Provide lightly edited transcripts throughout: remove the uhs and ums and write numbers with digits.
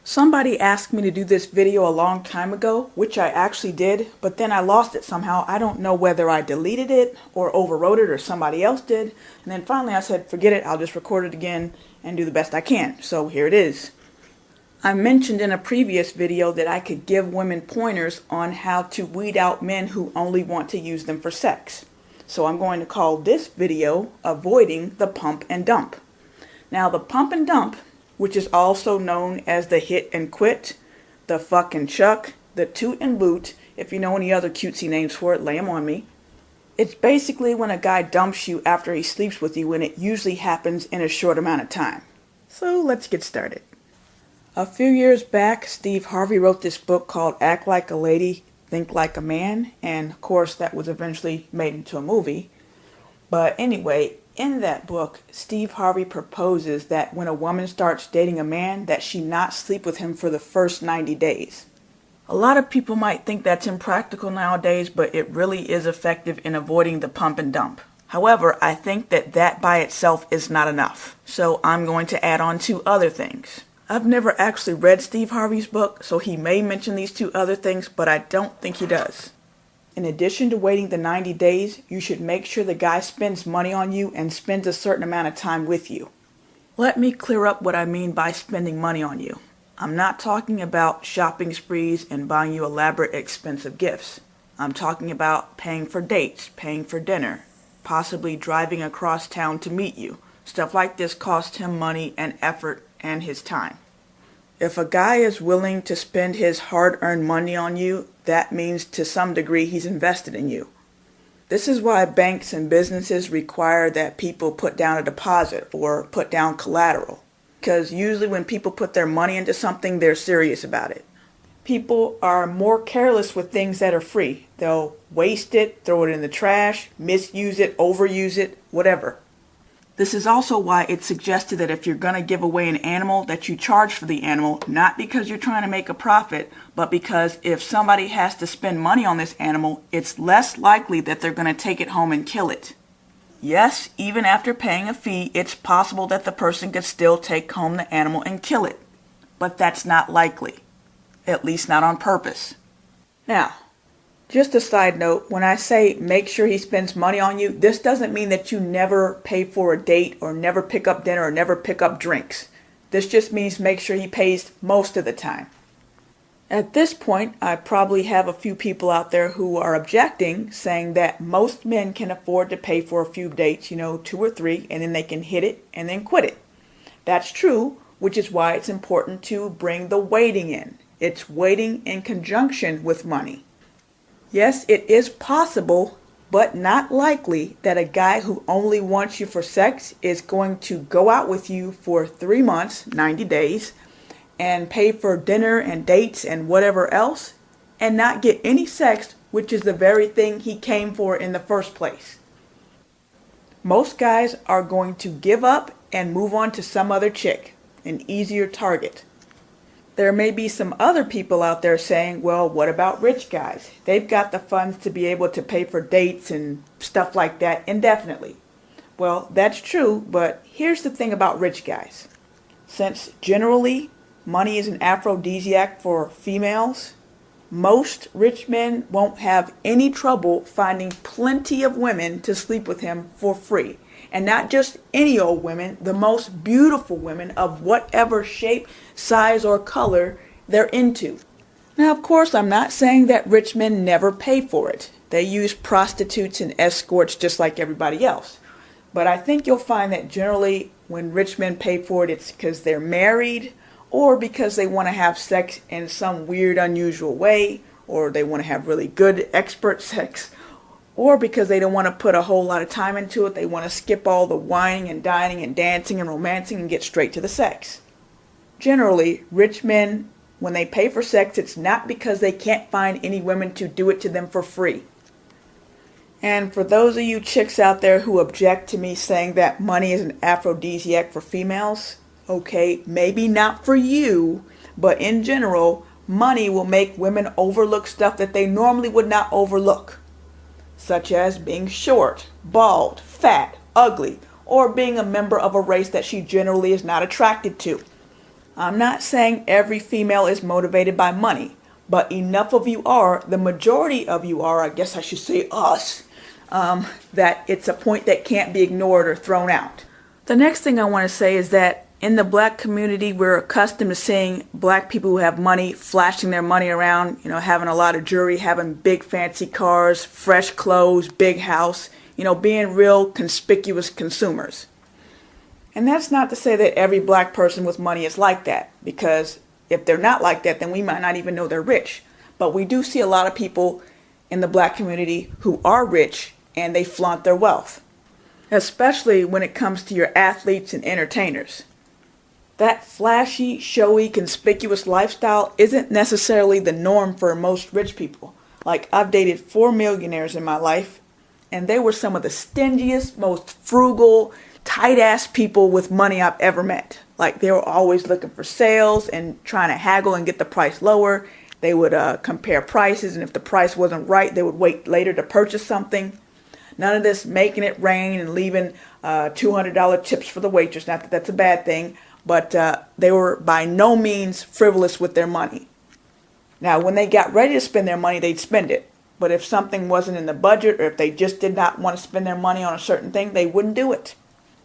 Somebody asked me to do this video a long time ago, which I actually did, but then I lost it somehow. I don't know whether I deleted it or overwrote it or somebody else did. And then finally I said, forget it, I'll just record it again and do the best I can. So here it is. I mentioned in a previous video that I could give women pointers on how to weed out men who only want to use them for sex. So I'm going to call this video Avoiding the Pump and Dump. Now the pump and dump, which is also known as the hit and quit, the fuck and chuck, the toot and boot, if you know any other cutesy names for it, lay them on me. It's basically when a guy dumps you after he sleeps with you, and it usually happens in a short amount of time. So let's get started. A few years back, Steve Harvey wrote this book called Act Like a Lady, Think Like a Man, and of course that was eventually made into a movie. But anyway, in that book, Steve Harvey proposes that when a woman starts dating a man, that she not sleep with him for the first 90 days. A lot of people might think that's impractical nowadays, but it really is effective in avoiding the pump and dump. However, I think that by itself is not enough. So I'm going to add on two other things. I've never actually read Steve Harvey's book, so he may mention these two other things, but I don't think he does. In addition to waiting the 90 days, you should make sure the guy spends money on you and spends a certain amount of time with you. Let me clear up what I mean by spending money on you. I'm not talking about shopping sprees and buying you elaborate expensive gifts. I'm talking about paying for dates, paying for dinner, possibly driving across town to meet you. Stuff like this costs him money and effort and his time. If a guy is willing to spend his hard-earned money on you, that means to some degree he's invested in you. This is why banks and businesses require that people put down a deposit or put down collateral. Because usually when people put their money into something, they're serious about it. People are more careless with things that are free. They'll waste it, throw it in the trash, misuse it, overuse it, whatever. This is also why it's suggested that if you're going to give away an animal, that you charge for the animal, not because you're trying to make a profit, but because if somebody has to spend money on this animal, it's less likely that they're going to take it home and kill it. Yes, even after paying a fee, it's possible that the person could still take home the animal and kill it. But that's not likely. At least not on purpose. Now, just a side note, when I say make sure he spends money on you, this doesn't mean that you never pay for a date or never pick up dinner or never pick up drinks. This just means make sure he pays most of the time. At this point, I probably have a few people out there who are objecting, saying that most men can afford to pay for a few dates, 2 or 3, and then they can hit it and then quit it. That's true, which is why it's important to bring the waiting in. It's waiting in conjunction with money. Yes, it is possible, but not likely that a guy who only wants you for sex is going to go out with you for 3 months, 90 days, and pay for dinner and dates and whatever else, and not get any sex, which is the very thing he came for in the first place. Most guys are going to give up and move on to some other chick, an easier target. There may be some other people out there saying, well, what about rich guys? They've got the funds to be able to pay for dates and stuff like that indefinitely. Well, that's true, but here's the thing about rich guys. Since generally money is an aphrodisiac for females, most rich men won't have any trouble finding plenty of women to sleep with him for free. And not just any old women, the most beautiful women of whatever shape, size, or color they're into. Now, of course, I'm not saying that rich men never pay for it. They use prostitutes and escorts just like everybody else. But I think you'll find that generally when rich men pay for it, it's because they're married or because they want to have sex in some weird, unusual way, or they want to have really good expert sex, or because they don't want to put a whole lot of time into it. They want to skip all the whining and dining and dancing and romancing and get straight to the sex. Generally, rich men, when they pay for sex, it's not because they can't find any women to do it to them for free. And for those of you chicks out there who object to me saying that money is an aphrodisiac for females, okay, maybe not for you, but in general, money will make women overlook stuff that they normally would not overlook, such as being short, bald, fat, ugly, or being a member of a race that she generally is not attracted to. I'm not saying every female is motivated by money, but enough of you are, the majority of you are, I guess I should say us, that it's a point that can't be ignored or thrown out. The next thing I want to say is that in the black community, we're accustomed to seeing black people who have money flashing their money around, having a lot of jewelry, having big fancy cars, fresh clothes, big house, being real conspicuous consumers. And that's not to say that every black person with money is like that, because if they're not like that, then we might not even know they're rich. But we do see a lot of people in the black community who are rich and they flaunt their wealth, especially when it comes to your athletes and entertainers. That flashy, showy, conspicuous lifestyle isn't necessarily the norm for most rich people. Like, I've dated 4 millionaires in my life, and they were some of the stingiest, most frugal, tight-ass people with money I've ever met. Like, they were always looking for sales and trying to haggle and get the price lower. They would compare prices, and if the price wasn't right, they would wait later to purchase something. None of this making it rain and leaving $200 tips for the waitress. Not that that's a bad thing, but they were by no means frivolous with their money. Now, when they got ready to spend their money, they'd spend it. But if something wasn't in the budget, or if they just did not want to spend their money on a certain thing, they wouldn't do it.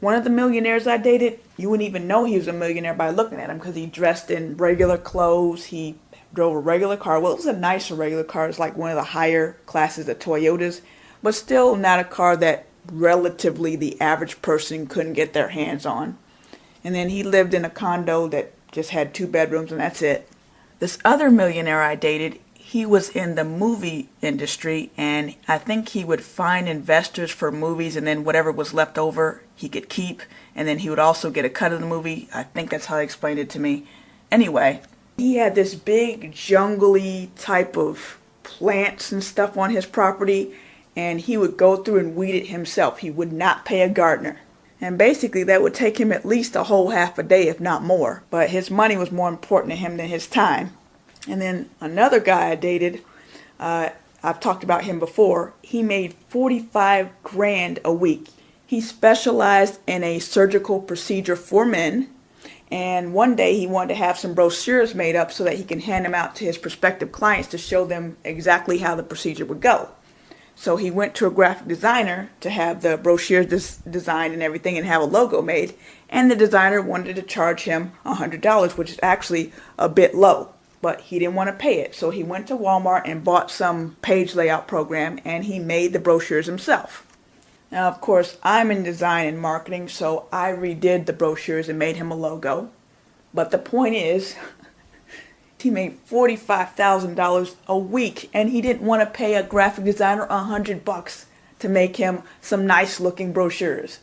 One of the millionaires I dated, you wouldn't even know he was a millionaire by looking at him, because he dressed in regular clothes. He drove a regular car. Well, it was a nicer regular car. It was like one of the higher classes of Toyotas, but still not a car that relatively the average person couldn't get their hands on. And then he lived in a condo that just had 2 bedrooms, and that's it. This other millionaire I dated, he was in the movie industry, and I think he would find investors for movies, and then whatever was left over he could keep, and then he would also get a cut of the movie. I think that's how he explained it to me. Anyway, he had this big jungly type of plants and stuff on his property, and he would go through and weed it himself. He would not pay a gardener. And basically that would take him at least a whole half a day, if not more. But his money was more important to him than his time. And then another guy I dated, I've talked about him before, he made 45 grand a week. He specialized in a surgical procedure for men. And one day he wanted to have some brochures made up so that he can hand them out to his prospective clients to show them exactly how the procedure would go. So he went to a graphic designer to have the brochures designed and everything and have a logo made. And the designer wanted to charge him $100, which is actually a bit low. But he didn't want to pay it. So he went to Walmart and bought some page layout program, and he made the brochures himself. Now, of course, I'm in design and marketing, so I redid the brochures and made him a logo. But the point is, he made $45,000 a week, and he didn't want to pay a graphic designer $100 to make him some nice looking brochures.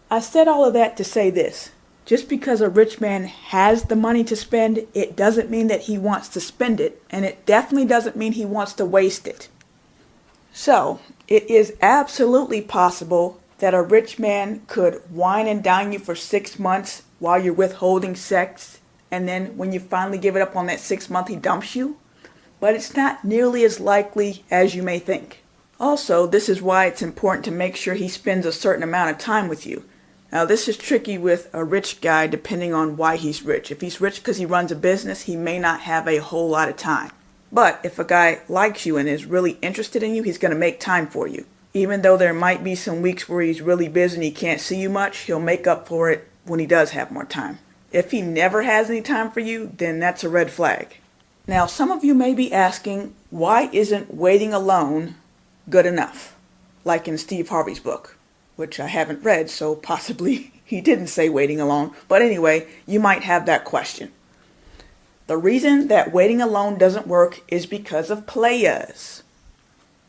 I said all of that to say this. Just because a rich man has the money to spend, it doesn't mean that he wants to spend it, and it definitely doesn't mean he wants to waste it. So, it is absolutely possible that a rich man could wine and dine you for 6 months while you're withholding sex, and then when you finally give it up on that 6th month, he dumps you. But it's not nearly as likely as you may think. Also, this is why it's important to make sure he spends a certain amount of time with you. Now, this is tricky with a rich guy depending on why he's rich. If he's rich because he runs a business, he may not have a whole lot of time. But if a guy likes you and is really interested in you, he's going to make time for you. Even though there might be some weeks where he's really busy and he can't see you much, he'll make up for it when he does have more time. If he never has any time for you, then that's a red flag. Now, some of you may be asking, why isn't waiting alone good enough? Like in Steve Harvey's book, which I haven't read, so possibly he didn't say waiting alone. But anyway, you might have that question. The reason that waiting alone doesn't work is because of players.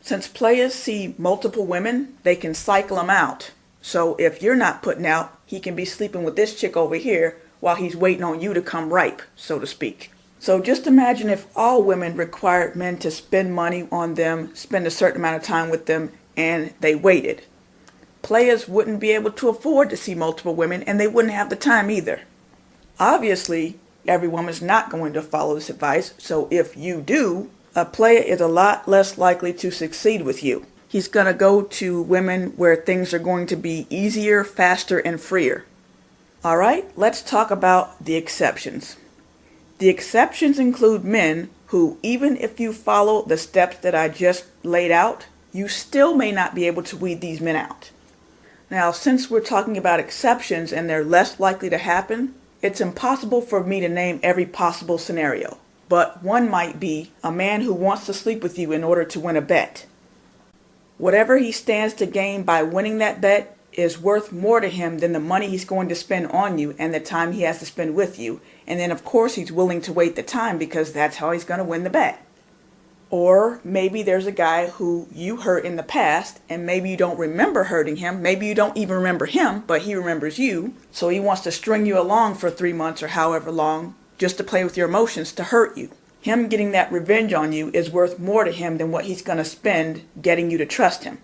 Since players see multiple women, they can cycle them out. So if you're not putting out, he can be sleeping with this chick over here while he's waiting on you to come ripe, so to speak. So just imagine if all women required men to spend money on them, spend a certain amount of time with them, and they waited. Players wouldn't be able to afford to see multiple women, and they wouldn't have the time either. Obviously, every woman's not going to follow this advice, so if you do, a player is a lot less likely to succeed with you. He's going to go to women where things are going to be easier, faster, and freer. All right, let's talk about the exceptions. The exceptions include men who, even if you follow the steps that I just laid out, you still may not be able to weed these men out. Now, since we're talking about exceptions and they're less likely to happen, it's impossible for me to name every possible scenario. But one might be a man who wants to sleep with you in order to win a bet. Whatever he stands to gain by winning that bet is worth more to him than the money he's going to spend on you and the time he has to spend with you. And then, of course, he's willing to wait the time because that's how he's going to win the bet. Or maybe there's a guy who you hurt in the past and maybe you don't remember hurting him. Maybe you don't even remember him, but he remembers you. So he wants to string you along for 3 months or however long just to play with your emotions to hurt you. Him getting that revenge on you is worth more to him than what he's going to spend getting you to trust him.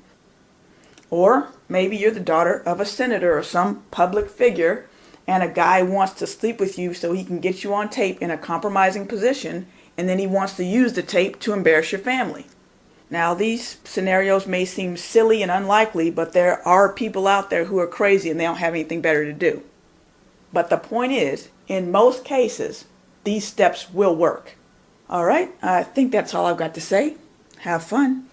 Or maybe you're the daughter of a senator or some public figure and a guy wants to sleep with you so he can get you on tape in a compromising position, and then he wants to use the tape to embarrass your family. Now, these scenarios may seem silly and unlikely, but there are people out there who are crazy and they don't have anything better to do. But the point is, in most cases, these steps will work. All right, I think that's all I've got to say. Have fun.